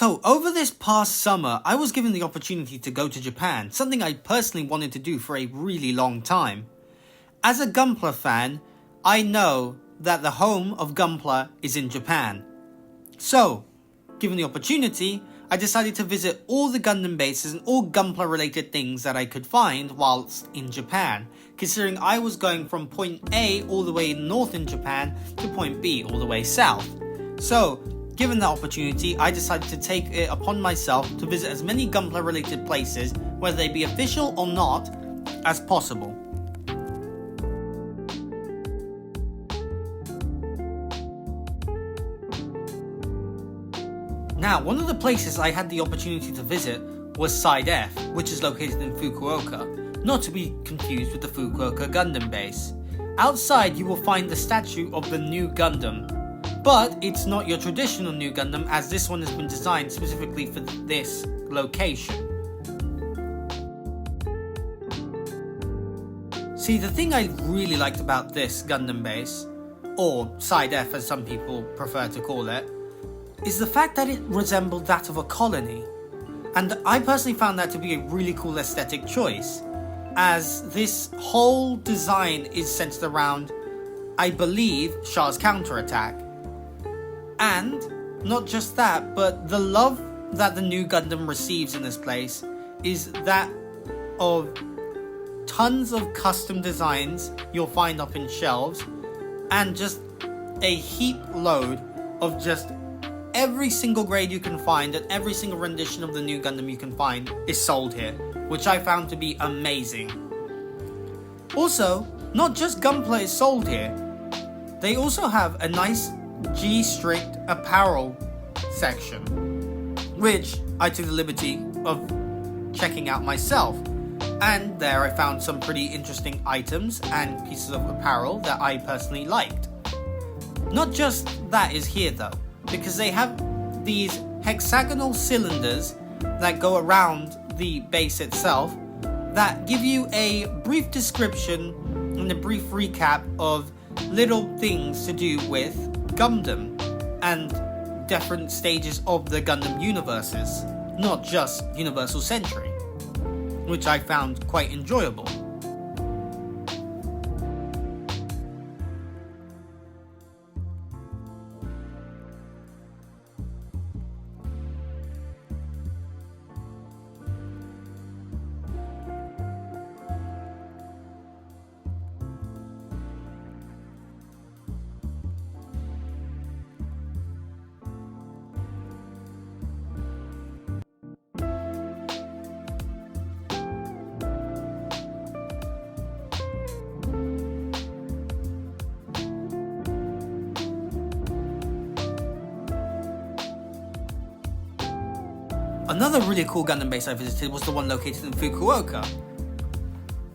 So, over this past summer, I was given the opportunity to go to Japan, something I personally wanted to do for a really long time. As a Gunpla fan, I know that the home of Gunpla is in Japan. So, given the opportunity, I decided to visit all the Gundam bases and all Gunpla related things that I could find whilst in Japan, considering I was going from point A all the way north in Japan to point B all the way south. So, given that opportunity, I decided to take it upon myself to visit as many Gunpla related places, whether they be official or not, as possible. Now, one of the places I had the opportunity to visit was Side F, which is located in Fukuoka, not to be confused with the Fukuoka Gundam base. Outside you will find the statue of the new Gundam, but it's not your traditional new Gundam, as this one has been designed specifically for this location. See, the thing I really liked about this Gundam base, or Side F as some people prefer to call it, is the fact that it resembled that of a colony. And I personally found that to be a really cool aesthetic choice, as this whole design is centered around, I believe, Shah's counterattack. And not just that, but the love that the new Gundam receives in this place is that of tons of custom designs you'll find up in shelves, and just a heap load of just every single grade you can find and every single rendition of the new Gundam you can find is sold here, which I found to be amazing. Also, not just Gunpla is sold here, they also have a nice G-strict apparel section, which I took the liberty of checking out myself. And there I found some pretty interesting items and pieces of apparel that I personally liked. Not just that is here though, because they have these hexagonal cylinders that go around the base itself that give you a brief description and a brief recap of little things to do with Gundam and different stages of the Gundam universes, not just Universal Century, which I found quite enjoyable. Another really cool Gundam base I visited was the one located in Fukuoka.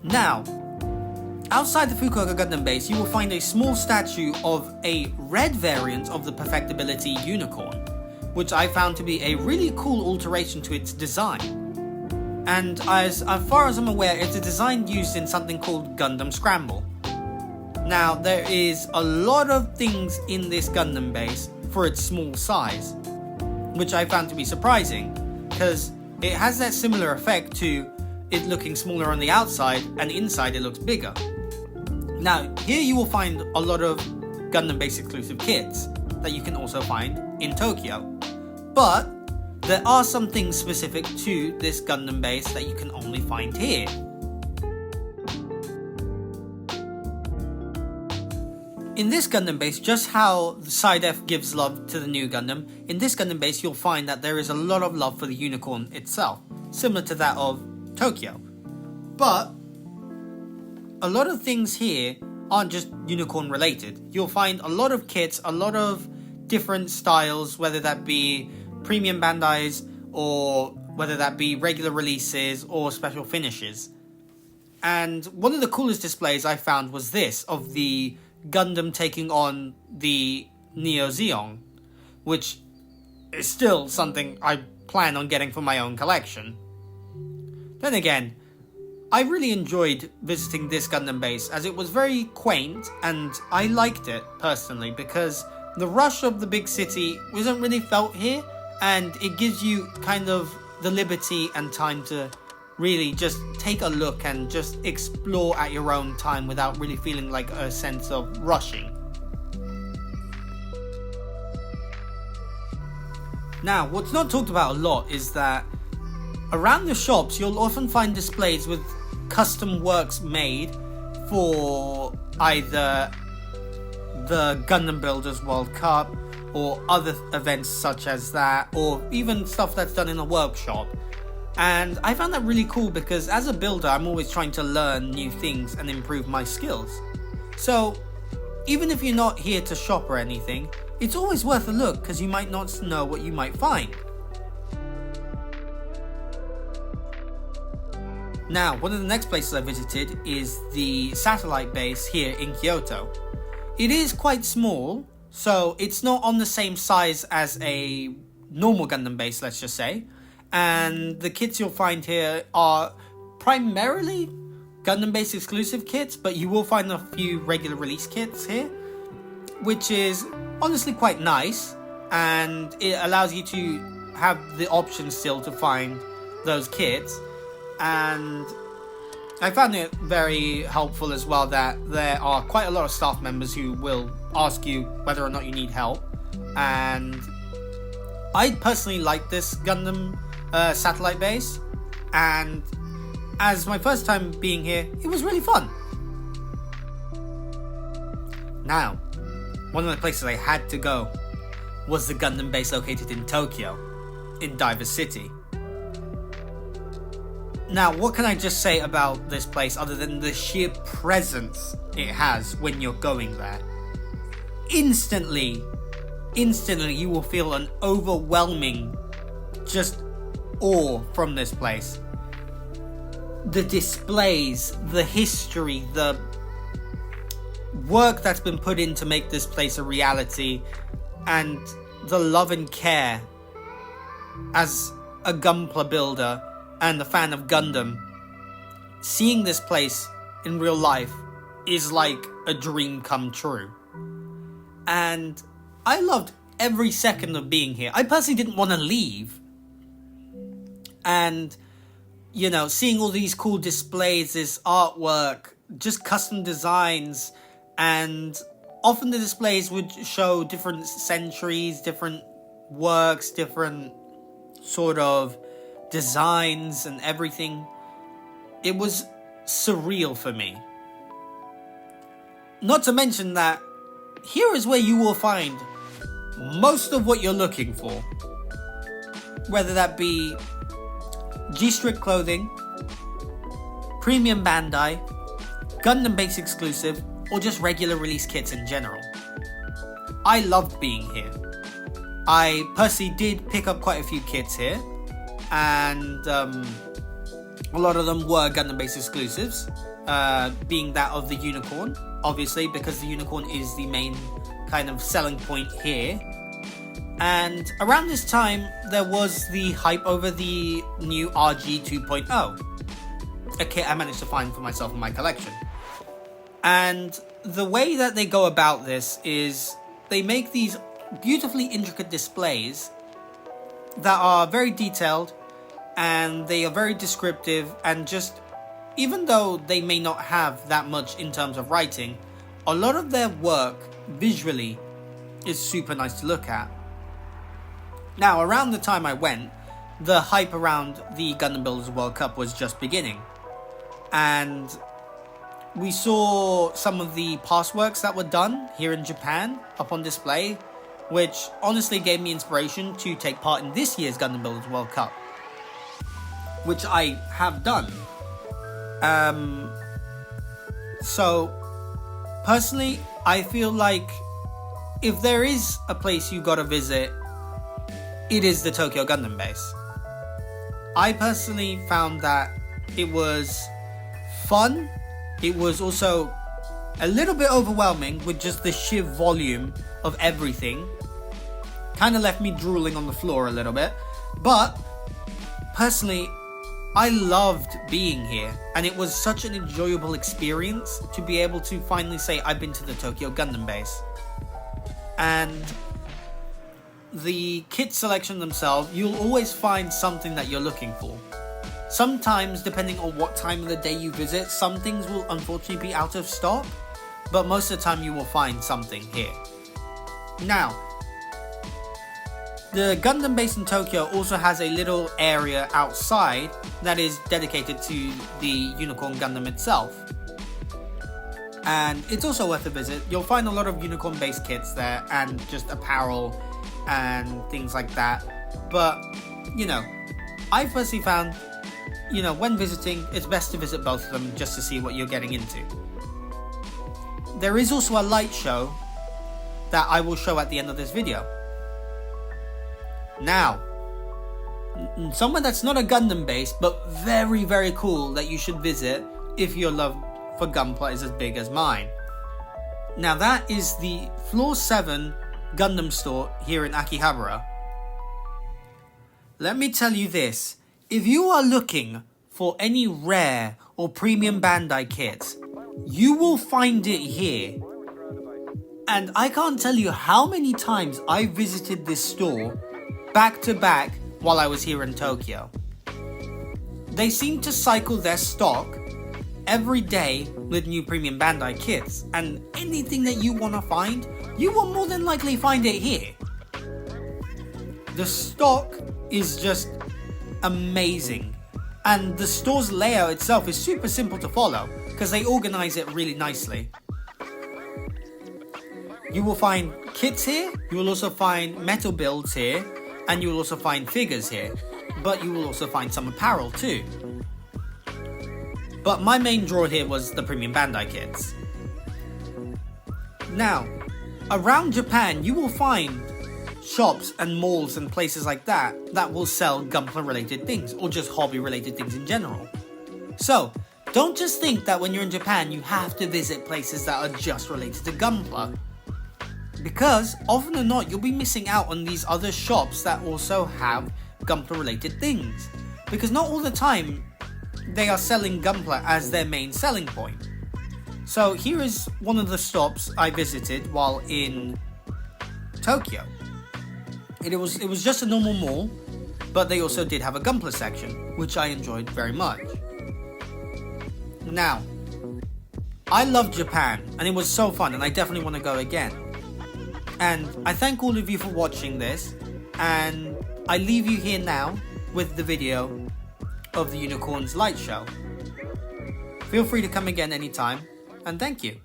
Now, outside the Fukuoka Gundam base, you will find a small statue of a red variant of the Perfectibility Unicorn, which I found to be a really cool alteration to its design. And as far as I'm aware, it's a design used in something called Gundam Scramble. Now, there is a lot of things in this Gundam base for its small size, which I found to be surprising, because it has that similar effect to it looking smaller on the outside and inside it looks bigger. Now, here you will find a lot of Gundam base exclusive kits that you can also find in Tokyo. But there are some things specific to this Gundam base that you can only find here. In this Gundam base, just how the Side F gives love to the new Gundam, in this Gundam base you'll find that there is a lot of love for the Unicorn itself, similar to that of Tokyo. But a lot of things here aren't just Unicorn related. You'll find a lot of kits, a lot of different styles, whether that be premium Bandais or whether that be regular releases or special finishes. And one of the coolest displays I found was this, of the Gundam taking on the Neo Zeon, which is still something I plan on getting for my own collection. Then again, I really enjoyed visiting this Gundam base, as it was very quaint and I liked it personally because the rush of the big city wasn't really felt here, and it gives you kind of the liberty and time to really just take a look and just explore at your own time without really feeling like a sense of rushing. Now, what's not talked about a lot is that around the shops you'll often find displays with custom works made for either the Gundam Builders World Cup or other events such as that, or even stuff that's done in a workshop. And I found that really cool because as a builder, I'm always trying to learn new things and improve my skills. So even if you're not here to shop or anything, it's always worth a look because you might not know what you might find. Now, one of the next places I visited is the satellite base here in Kyoto. It is quite small, so it's not on the same size as a normal Gundam base, let's just say. And the kits you'll find here are primarily Gundam base exclusive kits, but you will find a few regular release kits here, which is honestly quite nice, and it allows you to have the option still to find those kits. And I found it very helpful as well that there are quite a lot of staff members who will ask you whether or not you need help. And I personally like this Gundam satellite base, and as my first time being here, it was really fun. Now, one of the places I had to go was the Gundam base located in Tokyo, in Diver City. Now, what can I just say about this place other than the sheer presence it has when you're going there? Instantly, you will feel an overwhelming just awe from this place. The displays, the history, the work that's been put in to make this place a reality, and the love and care as a Gunpla builder and a fan of Gundam. Seeing this place in real life is like a dream come true. And I loved every second of being here. I personally didn't want to leave. And, you know, seeing all these cool displays, this artwork, just custom designs, and often the displays would show different centuries, different works, different sort of designs and everything. It was surreal for me. Not to mention that here is where you will find most of what you're looking for. Whether that be G-Strict clothing, premium Bandai, Gundam base exclusive, or just regular release kits in general. I loved being here. I personally did pick up quite a few kits here, and a lot of them were Gundam base exclusives, being that of the Unicorn, obviously, because the Unicorn is the main kind of selling point here. And around this time, there was the hype over the new RG 2.0, a kit I managed to find for myself in my collection. And the way that they go about this is they make these beautifully intricate displays that are very detailed, and they are very descriptive, and just, even though they may not have that much in terms of writing, a lot of their work visually is super nice to look at. Now, around the time I went, the hype around the Gundam Builders World Cup was just beginning, and we saw some of the past works that were done here in Japan up on display, which honestly gave me inspiration to take part in this year's Gundam Builders World Cup, which I have done. So, personally, I feel like if there is a place you gotta visit, it is the Tokyo Gundam base. I personally found that it was fun. It was also a little bit overwhelming with just the sheer volume of everything. Kind of left me drooling on the floor a little bit. But personally, I loved being here, and it was such an enjoyable experience to be able to finally say I've been to the Tokyo Gundam base. And the kit selection themselves, you'll always find something that you're looking for. Sometimes, depending on what time of the day you visit, some things will unfortunately be out of stock, but most of the time you will find something here. Now, the Gundam base in Tokyo also has a little area outside that is dedicated to the Unicorn Gundam itself. And it's also worth a visit. You'll find a lot of Unicorn based kits there and just apparel and things like that. But, I personally found, when visiting, it's best to visit both of them just to see what you're getting into. There is also a light show that I will show at the end of this video. Now, somewhere that's not a Gundam base, but very, very cool that you should visit if your love for Gunpla is as big as mine. Now that is the Floor 7 Gundam store here in Akihabara. Let me tell you this, if you are looking for any rare or premium Bandai kits, you will find it here. And I can't tell you how many times I visited this store back to back while I was here in Tokyo. They seem to cycle their stock every day with new premium Bandai kits, and anything that you want to find, you will more than likely find it here. The stock is just amazing, and the store's layout itself is super simple to follow because they organize it really nicely. You will find kits here, you will also find metal builds here, and you will also find figures here, but you will also find some apparel too. But my main draw here was the premium Bandai kits. Now, around Japan you will find shops and malls and places like that will sell Gunpla related things, or just hobby related things in general. So, don't just think that when you're in Japan you have to visit places that are just related to Gunpla. Because, often or not, you'll be missing out on these other shops that also have Gunpla related things. Because not all the time they are selling Gunpla as their main selling point. So here is one of the stops I visited while in Tokyo. It was just a normal mall, but they also did have a Gunpla section, which I enjoyed very much. Now, I love Japan, and it was so fun, and I definitely want to go again. And I thank all of you for watching this, and I leave you here now with the video of the Unicorn's light show. Feel free to come again anytime, and thank you.